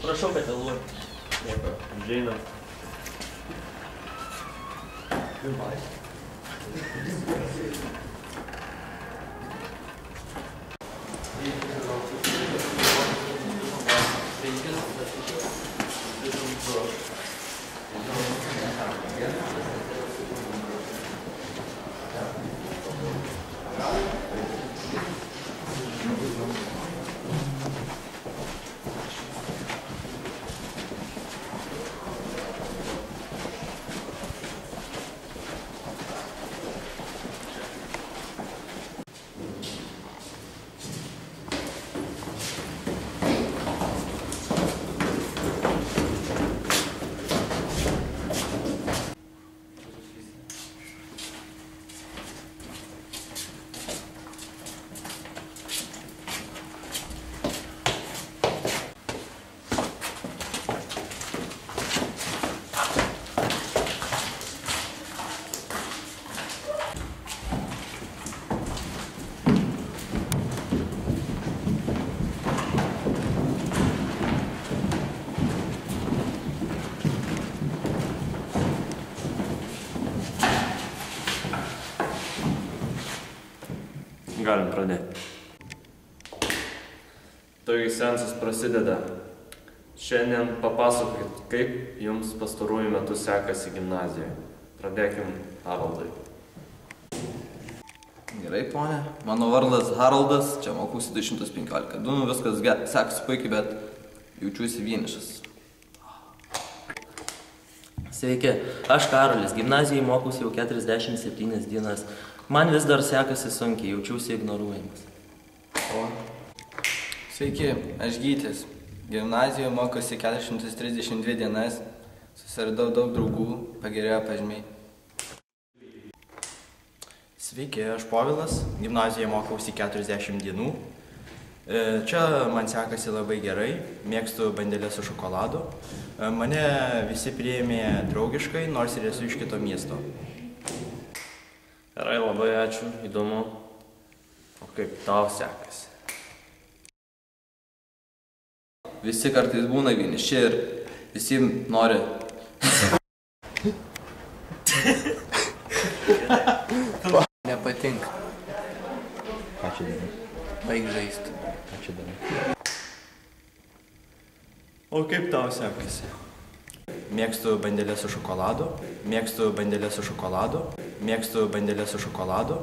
Prašau, kad vėluoju. Nieko, užeinam. Galim pradėti. Taigi seansas prasideda. Šiandien papasakokit, kaip jums pastaruoju metu sekasi gimnazijoje. Pradėkim Haraldai. Gerai, ponė. Mano vardas Haraldas, čia mokausi 215. Viskas sekasi puikiai, bet jaučiuosi vienišas. Sveiki, aš Karolis, gimnazijai mokausi jau 47 dienas. Man vis dar sekasi sunkiai, jaučiausi ignoruojamas. Sveiki, aš Gytis. Gimnazijoje mokosi 432 dienas, susiradau daug draugų, pagerėjo pažymiai. Sveiki, aš Povilas, gimnazijoje mokausi 40 dienų. Čia man sekasi labai gerai, mėgstu bandelės su šokoladu. Mane visi priėmė draugiškai, nors ir esu iš kito miesto. Gerai, labai ačiū, įdomu. O kaip tau sekasi? Visi kartais būna vieniši ir visi nori. Nepatinka. Ką čia darai? Baig žaisti. Ką čia darai? O kaip tau sekasi? Mėgstu bandelės su šokoladu, mėgstu bandelės su šokoladu, mėgstu bandelės su šokoladu.